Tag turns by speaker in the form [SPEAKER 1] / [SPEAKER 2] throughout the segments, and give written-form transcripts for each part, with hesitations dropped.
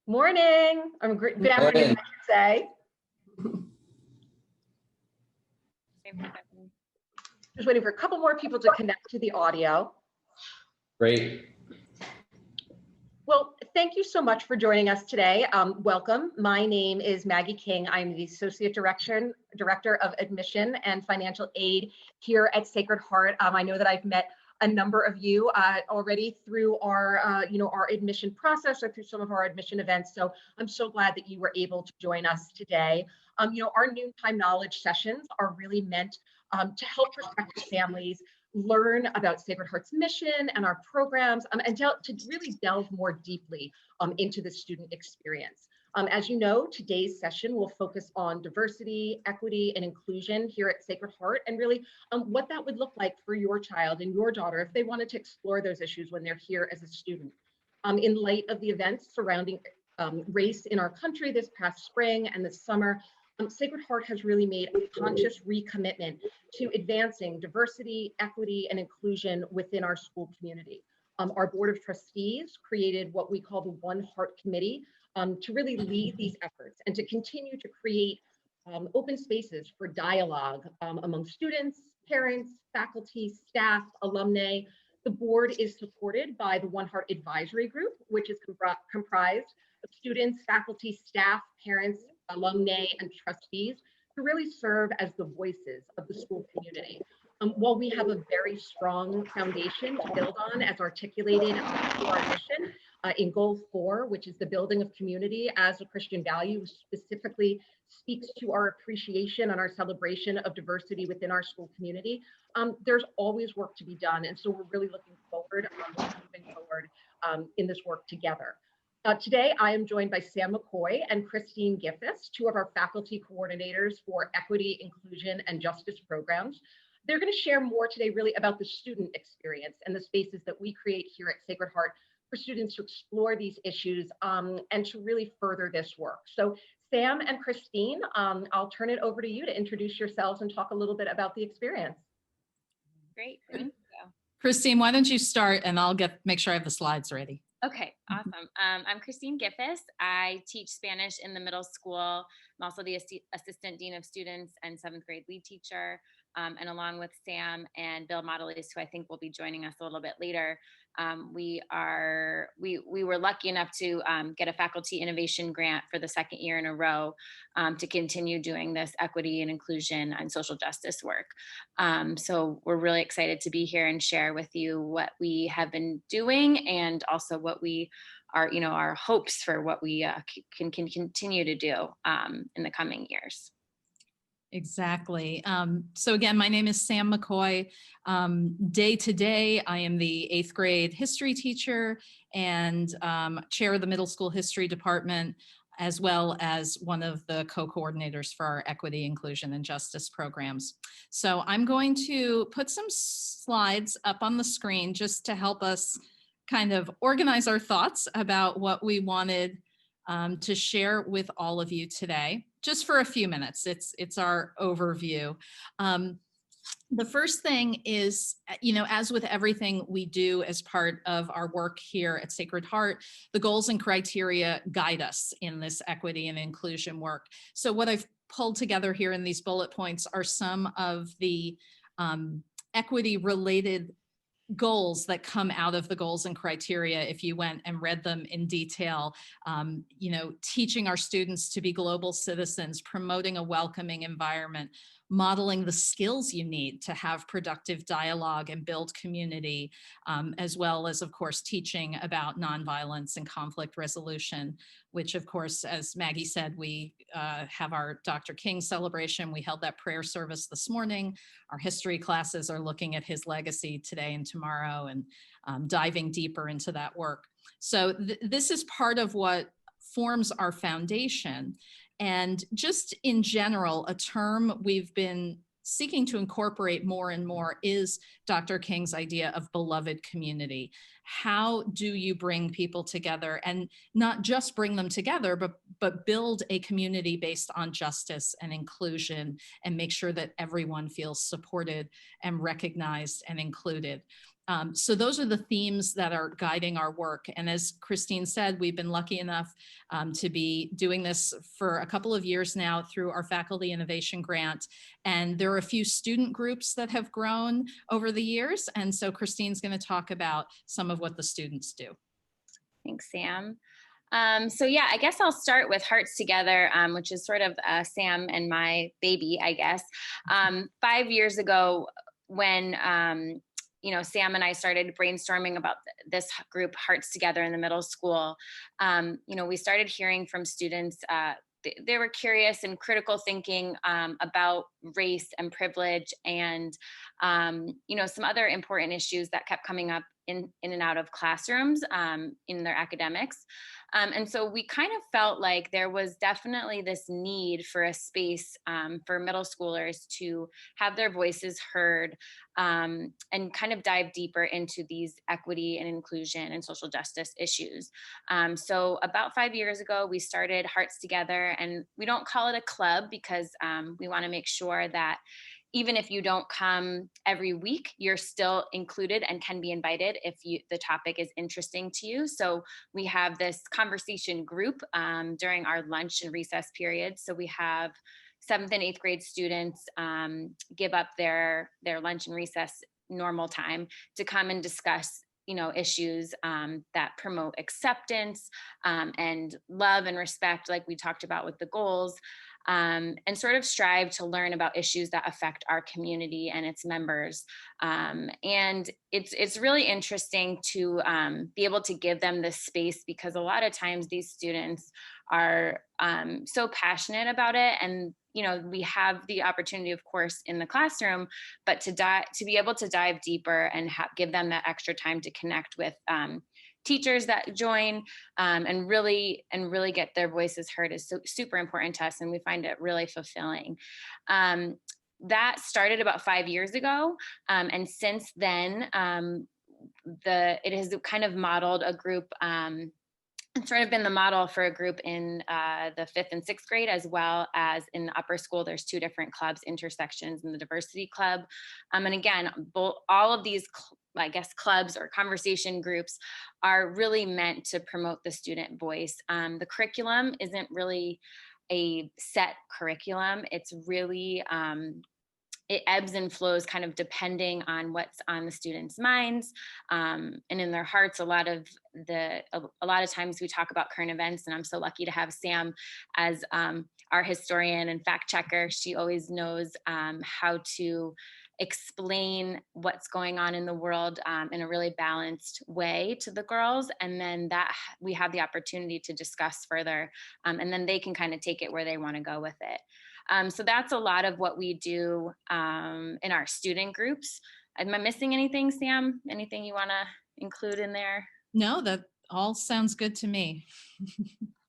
[SPEAKER 1] Morning. Good afternoon, I should say. Just waiting for a couple more people to connect to the audio.
[SPEAKER 2] Great.
[SPEAKER 1] Well, thank you so much for joining us today. Welcome. My name is Maggie King. I'm the Associate Director of Admission and Financial Aid here at Sacred Heart. I know that I've met a number of you already through our, our admission process or through some of our admission events. So I'm so glad that you were able to join us today. Our noontime knowledge sessions are really meant to help prospective families learn about Sacred Heart's mission and our programs, and to really delve more deeply into the student experience. As you know, today's session will focus on diversity, equity, and inclusion here at Sacred Heart, and really what that would look like for your child and your daughter if they wanted to explore those issues when they're here as a student. In light of the events surrounding race in our country this past spring and this summer, Sacred Heart has really made a conscious recommitment to advancing diversity, equity, and inclusion within our school community. Our Board of Trustees created what we call the One Heart Committee to really lead these efforts and to continue to create open spaces for dialogue among students, parents, faculty, staff, alumni. The board is supported by the One Heart Advisory Group, which is comprised of students, faculty, staff, parents, alumni, and trustees to really serve as the voices of the school community. While we have a very strong foundation to build on, as articulated through our mission in Goal 4, which is the building of community as a Christian value, which specifically speaks to our appreciation and our celebration of diversity within our school community, there's always work to be done. And so we're really looking forward to moving forward in this work together. Today, I am joined by Sam McCoy and Christine Giffis, two of our faculty coordinators for equity, inclusion, and justice programs. They're going to share more today really about the student experience and the spaces that we create here at Sacred Heart for students to explore these issues and to really further this work. So Sam and Christine, I'll turn it over to you to introduce yourselves and talk a little bit about the experience.
[SPEAKER 3] Great, thank you.
[SPEAKER 4] Christine, why don't you start and I'll make sure I have the slides ready.
[SPEAKER 3] Okay, awesome. I'm Christine Giffis. I teach Spanish in the middle school. I'm also the Assistant Dean of Students and 7th grade lead teacher. And along with Sam and Bill Modelis, who I think will be joining us a little bit later, we were lucky enough to get a faculty innovation grant for the second year in a row to continue doing this equity and inclusion and social justice work. So we're really excited to be here and share with you what we have been doing and also what we are, our hopes for what we can continue to do in the coming years.
[SPEAKER 4] Exactly. So again, my name is Sam McCoy. Day to day, I am the 8th grade history teacher and chair of the middle school history department, as well as one of the co-coordinators for our equity, inclusion, and justice programs. So I'm going to put some slides up on the screen just to help us kind of organize our thoughts about what we wanted to share with all of you today, just for a few minutes. It's our overview. The first thing is, as with everything we do as part of our work here at Sacred Heart, the goals and criteria guide us in this equity and inclusion work. So what I've pulled together here in these bullet points are some of the equity related goals that come out of the goals and criteria. If you went and read them in detail, teaching our students to be global citizens, promoting a welcoming environment, modeling the skills you need to have productive dialogue and build community, as well as, of course, teaching about nonviolence and conflict resolution, which, of course, as Maggie said, we have our Dr. King celebration. We held that prayer service this morning. Our history classes are looking at his legacy today and tomorrow and diving deeper into that work. So this is part of what forms our foundation. And just in general, a term we've been seeking to incorporate more and more is Dr. King's idea of beloved community. How do you bring people together, and not just bring them together, but build a community based on justice and inclusion and make sure that everyone feels supported and recognized and included? So those are the themes that are guiding our work. And as Christine said, we've been lucky enough to be doing this for a couple of years now through our Faculty Innovation Grant. And there are a few student groups that have grown over the years. And so Christine's going to talk about some of what the students do.
[SPEAKER 3] Thanks, Sam. So yeah, I guess I'll start with Hearts Together, which is sort of Sam and my baby, I guess. 5 years ago, when Sam and I started brainstorming about this group, Hearts Together, in the middle school, we started hearing from students. They were curious and critical thinking about race and privilege and, some other important issues that kept coming up in and out of classrooms in their academics. And so we kind of felt like there was definitely this need for a space for middle schoolers to have their voices heard and kind of dive deeper into these equity and inclusion and social justice issues. So about 5 years ago, we started Hearts Together, and we don't call it a club because we want to make sure that even if you don't come every week, you're still included and can be invited if the topic is interesting to you. So we have this conversation group during our lunch and recess periods. So we have 7th and 8th grade students give up their lunch and recess normal time to come and discuss issues that promote acceptance and love and respect, like we talked about with the goals. And sort of strive to learn about issues that affect our community and its members. And it's really interesting to be able to give them this space, because a lot of times these students are so passionate about it. And we have the opportunity, of course, in the classroom, but to be able to dive deeper and give them that extra time to connect with teachers that join and really get their voices heard is so super important to us, and we find it really fulfilling. That started about 5 years ago, and since then it has kind of modeled a group. It's sort of been the model for a group in the 5th and 6th grade, as well as in the upper school. There's 2 different clubs, Intersections and the Diversity Club. And again, all of these, clubs or conversation groups are really meant to promote the student voice. The curriculum isn't really a set curriculum. It's really, it ebbs and flows kind of depending on what's on the students' minds and in their hearts. A lot of times we talk about current events, and I'm so lucky to have Sam as our historian and fact checker. She always knows how to explain what's going on in the world in a really balanced way to the girls, and then that we have the opportunity to discuss further, and then they can kind of take it where they want to go with it. So that's a lot of what we do in our student groups. Am I missing anything, Sam? Anything you want to include in there?
[SPEAKER 4] No, that all sounds good to me.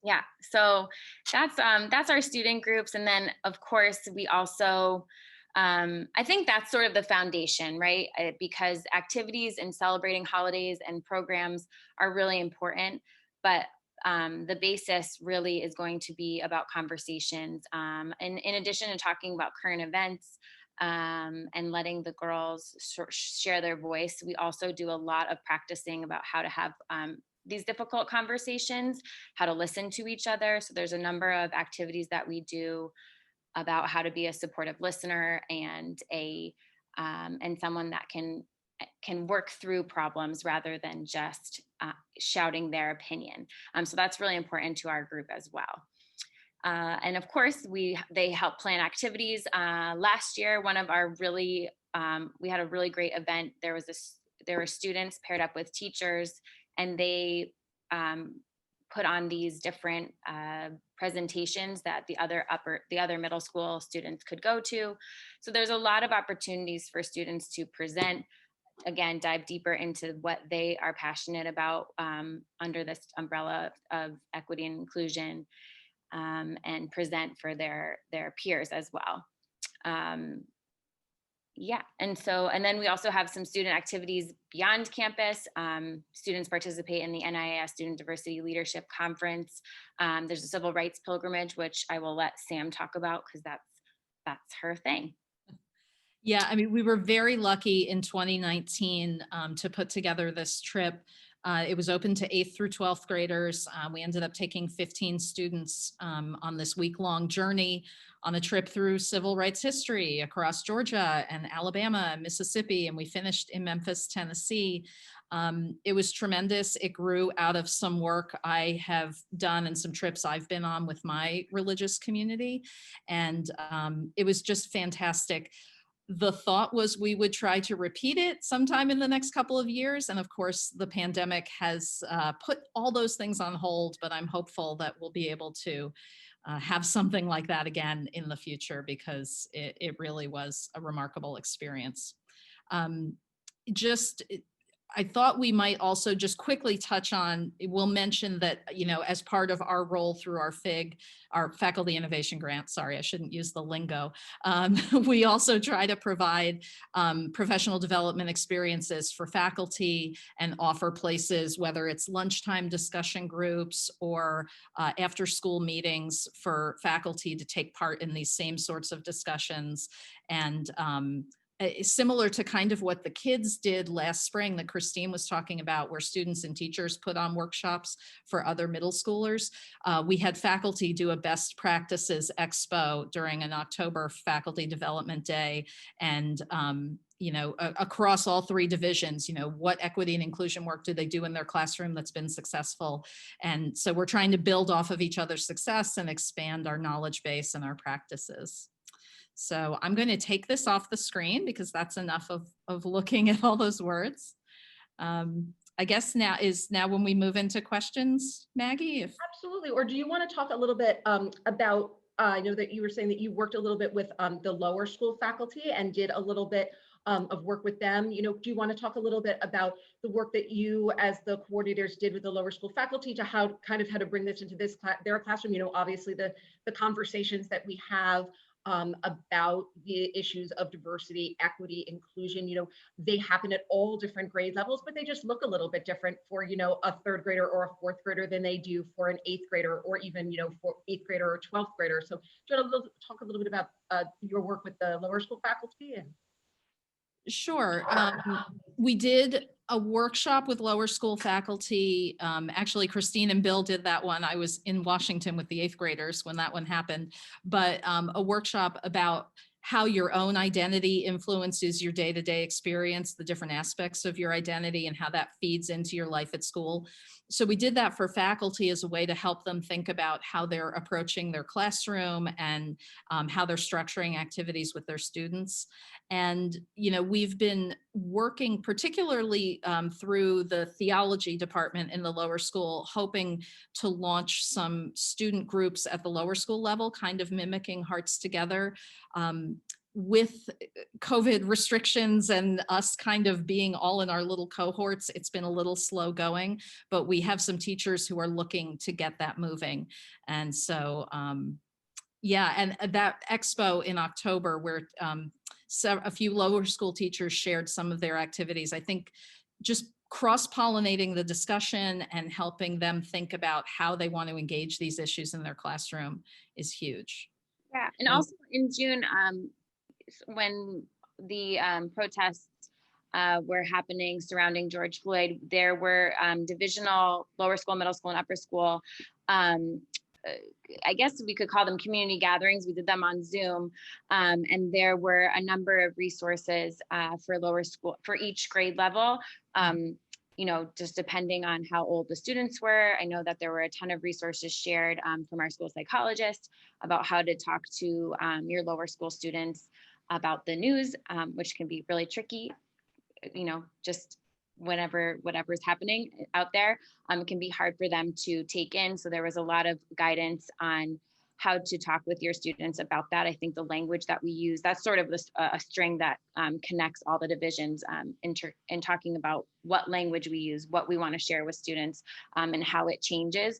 [SPEAKER 3] Yeah, so that's our student groups. And then, of course, we also, I think that's sort of the foundation, right? Because activities and celebrating holidays and programs are really important, but the basis really is going to be about conversations. And in addition to talking about current events and letting the girls share their voice, we also do a lot of practicing about how to have these difficult conversations, how to listen to each other. So there's a number of activities that we do about how to be a supportive listener and someone that can work through problems rather than just shouting their opinion. So that's really important to our group as well. And of course, they help plan activities. Last year, one of our we had a really great event. There were students paired up with teachers, and they put on these different presentations that the other middle school students could go to. So there's a lot of opportunities for students to present, again, dive deeper into what they are passionate about under this umbrella of equity and inclusion, and present for their peers as well. Yeah, and then we also have some student activities beyond campus. Students participate in the NIAS Student Diversity Leadership Conference. There's a civil rights pilgrimage, which I will let Sam talk about because that's her thing.
[SPEAKER 4] Yeah, I mean, we were very lucky in 2019 to put together this trip. It was open to 8th through 12th graders. We ended up taking 15 students on this week-long journey on a trip through civil rights history across Georgia and Alabama and Mississippi, and we finished in Memphis, Tennessee. It was tremendous. It grew out of some work I have done and some trips I've been on with my religious community, and it was just fantastic. The thought was we would try to repeat it sometime in the next couple of years. And of course, the pandemic has put all those things on hold, but I'm hopeful that we'll be able to have something like that again in the future, because it really was a remarkable experience. Just I thought we might also just quickly touch on, we'll mention that, you know, as part of our role through our FIG, our Faculty Innovation Grant, sorry, I shouldn't use the lingo. We also try to provide professional development experiences for faculty and offer places, whether it's lunchtime discussion groups or after school meetings for faculty to take part in these same sorts of discussions. And similar to kind of what the kids did last spring that Christine was talking about, where students and teachers put on workshops for other middle schoolers. We had faculty do a best practices expo during an October faculty development day. And you know, across all three divisions, you know, what equity and inclusion work do they do in their classroom that's been successful? And so we're trying to build off of each other's success and expand our knowledge base and our practices. So I'm going to take this off the screen because that's enough of looking at all those words. I guess now when we move into questions, Maggie?
[SPEAKER 1] Absolutely. Or do you want to talk a little bit about, I know that you were saying that you worked a little bit with the lower school faculty and did a little bit of work with them. You know, do you want to talk a little bit about the work that you as the coordinators did with the lower school faculty to how to bring this into their classroom? You know, obviously the conversations that we have about the issues of diversity, equity, inclusion, you know, they happen at all different grade levels, but they just look a little bit different for, you know, a 3rd grader or a 4th grader than they do for an 8th grader, or even, you know, for 8th grader or 12th grader. So do you want to talk a little bit about your work with the lower school faculty? And
[SPEAKER 4] Sure. We did a workshop with lower school faculty. Actually, Christine and Bill did that one. I was in Washington with the 8th graders when that one happened, but a workshop about how your own identity influences your day-to-day experience, the different aspects of your identity and how that feeds into your life at school. So we did that for faculty as a way to help them think about how they're approaching their classroom and how they're structuring activities with their students. And, you know, we've been working particularly through the theology department in the lower school, hoping to launch some student groups at the lower school level, kind of mimicking Hearts Together. With COVID restrictions and us kind of being all in our little cohorts, it's been a little slow going, but we have some teachers who are looking to get that moving. And so, yeah, and that expo in October where a few lower school teachers shared some of their activities, I think just cross-pollinating the discussion and helping them think about how they want to engage these issues in their classroom is huge.
[SPEAKER 3] Yeah, and also in June, when the protests were happening surrounding George Floyd, there were divisional lower school, middle school, and upper school. I guess we could call them community gatherings. We did them on Zoom, and there were a number of resources for lower school for each grade level. You know, just depending on how old the students were. I know that there were a ton of resources shared from our school psychologist about how to talk to your lower school students about the news, which can be really tricky, you know, just whatever's happening out there, it can be hard for them to take in. So there was a lot of guidance on how to talk with your students about that. I think the language that we use, that's sort of a string that connects all the divisions in talking about what language we use, what we want to share with students, and how it changes.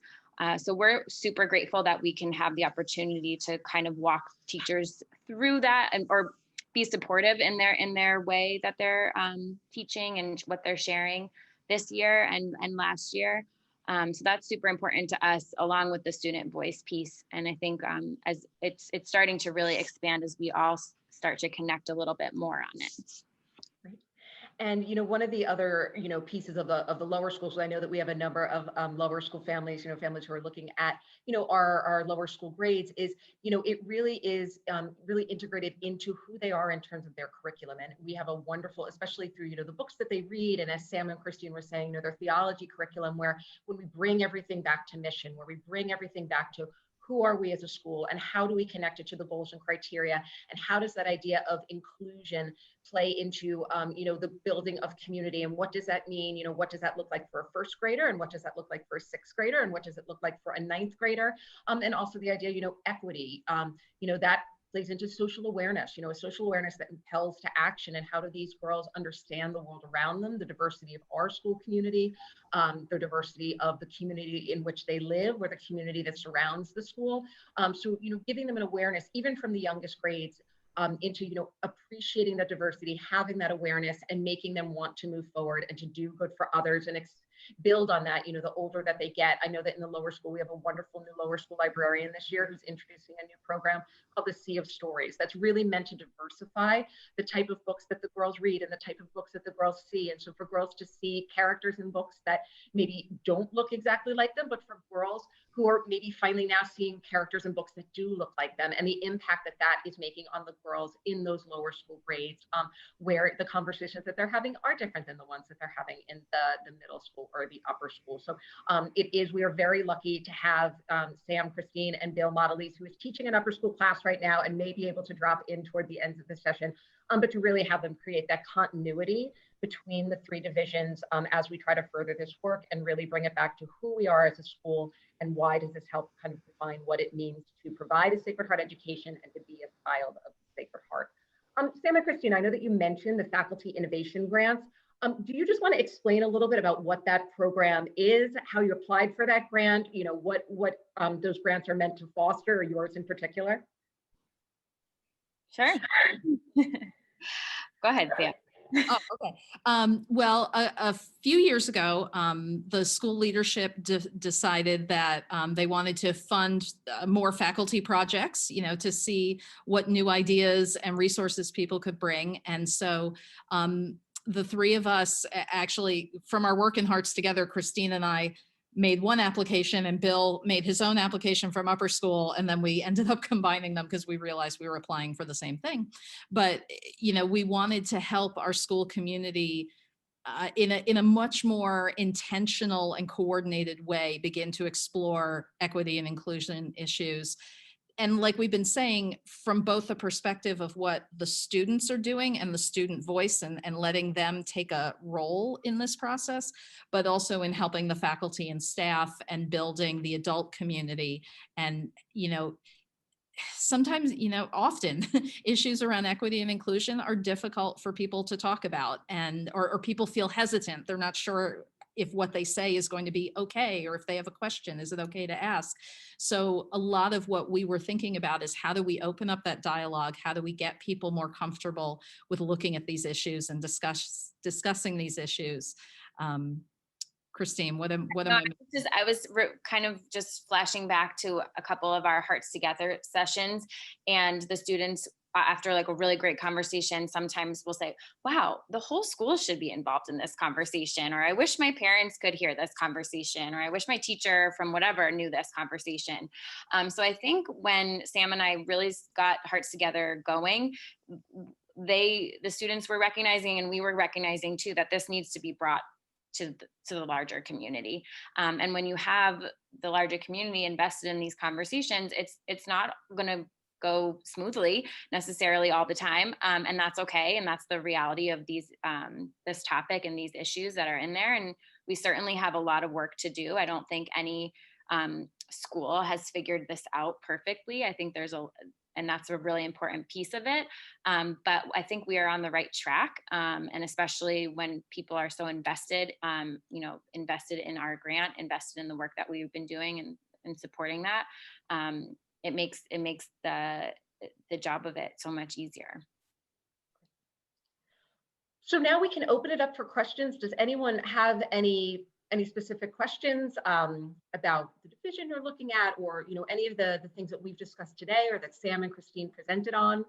[SPEAKER 3] So we're super grateful that we can have the opportunity to kind of walk teachers through that or be supportive in their way that they're teaching and what they're sharing this year and last year. So that's super important to us, along with the student voice piece. And I think as it's starting to really expand as we all start to connect a little bit more on it.
[SPEAKER 1] Right. And one of the other pieces of the lower schools, I know that we have a number of lower school families, families who are looking at our lower school grades, is it really is really integrated into who they are in terms of their curriculum. And we have a wonderful, especially through the books that they read, and as Sam and Christine were saying, their theology curriculum, where when we bring everything back to mission, where we bring everything back to who are we as a school and how do we connect it to the goals and criteria, and how does that idea of inclusion play into the building of community, and what does that mean? What does that look like for a first grader, and what does that look like for a sixth grader, and what does it look like for a ninth grader? And also the idea, equity, that plays into social awareness, a social awareness that impels to action. And how do these girls understand the world around them, the diversity of our school community, the diversity of the community in which they live, or the community that surrounds the school. So, giving them an awareness, even from the youngest grades, into appreciating that diversity, having that awareness, and making them want to move forward and to do good for others, and build on that, the older that they get. I know that in the lower school, we have a wonderful new lower school librarian this year who's introducing a new program called the Sea of Stories, that's really meant to diversify the type of books that the girls read and the type of books that the girls see. And so for girls to see characters in books that maybe don't look exactly like them, but for girls who are maybe finally now seeing characters in books that do look like them, and the impact that that is making on the girls in those lower school grades, where the conversations that they're having are different than the ones that they're having in the middle school or the upper school. So we are very lucky to have Sam, Christine, and Bill Modelese, who is teaching an upper school class right now and may be able to drop in toward the ends of the session, but to really have them create that continuity between the three divisions as we try to further this work and really bring it back to who we are as a school, and why does this help kind of define what it means to provide a Sacred Heart education and to be a child of the Sacred Heart. Sam and Christine, I know that you mentioned the faculty innovation grants. Do you just want to explain a little bit about what that program is, how you applied for that grant, what those grants are meant to foster, or yours in particular?
[SPEAKER 3] Sure. Go ahead, Sam.
[SPEAKER 4] Oh, okay. Well, a few years ago, the school leadership decided that they wanted to fund more faculty projects, to see what new ideas and resources people could bring. And so the three of us, actually, from our work in Hearts Together, Christine and I made one application, and Bill made his own application from upper school, and then we ended up combining them because we realized we were applying for the same thing. But we wanted to help our school community in a much more intentional and coordinated way begin to explore equity and inclusion issues. And like we've been saying, from both the perspective of what the students are doing and the student voice, and letting them take a role in this process, but also in helping the faculty and staff and building the adult community. And, sometimes, often issues around equity and inclusion are difficult for people to talk about, and or people feel hesitant. They're not sure if what they say is going to be okay, or if they have a question, is it okay to ask? So a lot of what we were thinking about is, how do we open up that dialogue? How do we get people more comfortable with looking at these issues and discussing these issues? Christine, what am I?
[SPEAKER 3] I was kind of just flashing back to a couple of our Hearts Together sessions, and the students, after like a really great conversation, sometimes will say, wow, the whole school should be involved in this conversation, or I wish my parents could hear this conversation, or I wish my teacher from whatever knew this conversation. So I think when Sam and I really got Hearts Together going, the students were recognizing, and we were recognizing too, that this needs to be brought to the larger community. And when you have the larger community invested in these conversations, it's not going to go smoothly necessarily all the time. And that's okay. And that's the reality of this topic and these issues that are in there. And we certainly have a lot of work to do. I don't think any school has figured this out perfectly. I think and that's a really important piece of it. But I think we are on the right track. And especially when people are so invested, invested in our grant, invested in the work that we've been doing and supporting that, it makes the job of it so much easier.
[SPEAKER 1] So now we can open it up for questions. Does anyone have any specific questions about the division you're looking at, or any of the things that we've discussed today, or that Sam and Christine presented on?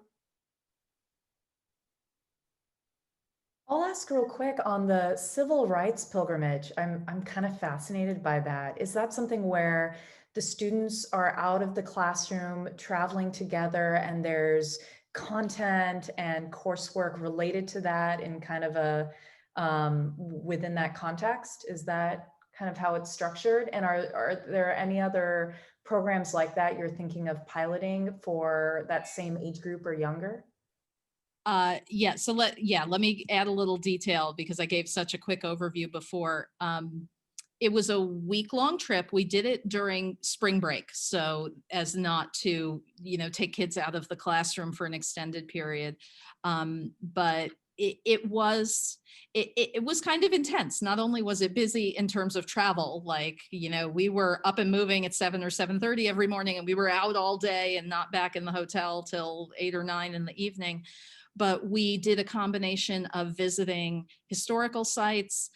[SPEAKER 5] ask real quick on the civil rights pilgrimage. I'm kind of fascinated by that. Is that something where the students are out of the classroom traveling together and there's content and coursework related to that in kind of a within that context? Is that kind of how it's structured? And are there any other programs like that you're thinking of piloting for that same age group or younger?
[SPEAKER 4] Yeah, so let me add a little detail because I gave such a quick overview before. It was a week-long trip. We did it during spring break, so as not to, take kids out of the classroom for an extended period. But it was kind of intense. Not only was it busy in terms of travel, like, we were up and moving at 7 or 7:30 every morning, and we were out all day and not back in the hotel till 8 or 9 in the evening. But we did a combination of visiting historical sites,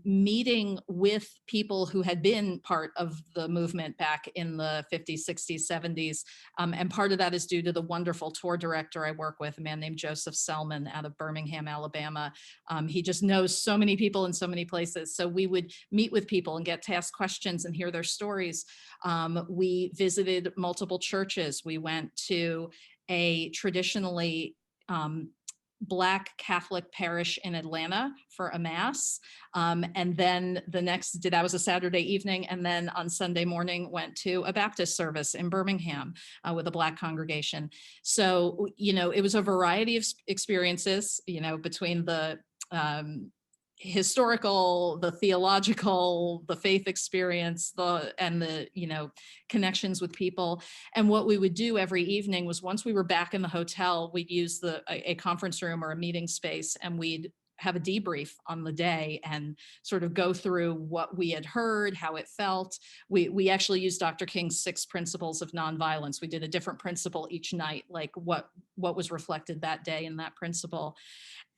[SPEAKER 4] meeting with people who had been part of the movement back in the 50s, 60s, 70s. And part of that is due to the wonderful tour director I work with, a man named Joseph Selman out of Birmingham, Alabama. He just knows so many people in so many places. So we would meet with people and get to ask questions and hear their stories. We visited multiple churches. We went to a traditionally Black Catholic parish in Atlanta for a mass. And then that was a Saturday evening. And then on Sunday morning, went to a Baptist service in Birmingham with a Black congregation. So, it was a variety of experiences, between the historical, the theological, the faith experience, and the connections with people. And what we would do every evening was, once we were back in the hotel, we'd use a conference room or a meeting space, and we'd have a debrief on the day and sort of go through what we had heard, how it felt. We actually used Dr. King's 6 principles of nonviolence. We did a different principle each night, like what was reflected that day in that principle.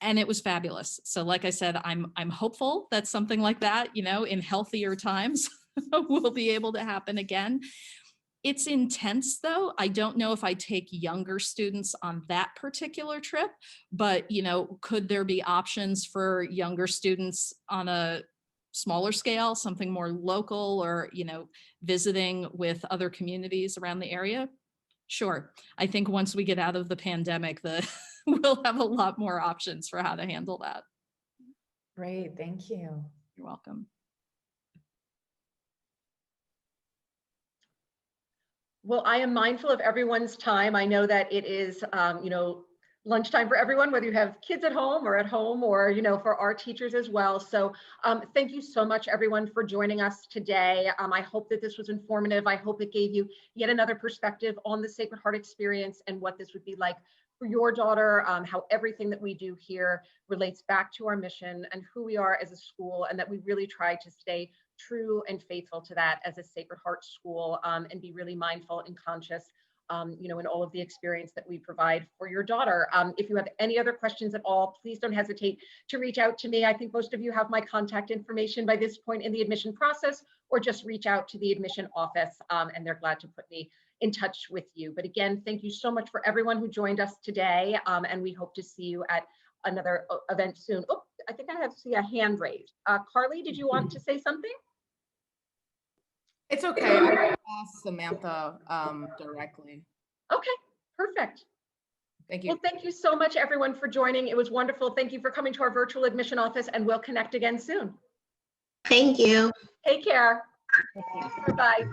[SPEAKER 4] And it was fabulous. So like I said, I'm hopeful that something like that, in healthier times will be able to happen again. It's intense though. I don't know if I take younger students on that particular trip, but could there be options for younger students on a smaller scale, something more local, or, visiting with other communities around the area? Sure. I think once we get out of the pandemic, we'll have a lot more options for how to handle that.
[SPEAKER 5] Great, thank you.
[SPEAKER 4] You're welcome.
[SPEAKER 1] Well, I am mindful of everyone's time. I know that it is, lunchtime for everyone, whether you have kids at home, or, for our teachers as well. So thank you so much, everyone, for joining us today. I hope that this was informative. I hope it gave you yet another perspective on the Sacred Heart experience and what this would be like for your daughter, how everything that we do here relates back to our mission and who we are as a school, and that we really try to stay true and faithful to that as a Sacred Heart school, and be really mindful and conscious, in all of the experience that we provide for your daughter. If you have any other questions at all, please don't hesitate to reach out to me. I think most of you have my contact information by this point in the admission process, or just reach out to the admission office, and they're glad to put me in touch with you. But again, thank you so much for everyone who joined us today, and we hope to see you at another event soon. Oh, I think I see a hand raised. Carly, did you want to say something?
[SPEAKER 6] It's okay. I can ask Samantha directly.
[SPEAKER 1] Okay, perfect.
[SPEAKER 6] Thank you.
[SPEAKER 1] Well, thank you so much, everyone, for joining. It was wonderful. Thank you for coming to our virtual admission office, and we'll connect again soon.
[SPEAKER 7] Thank you.
[SPEAKER 1] Take care. Bye-bye.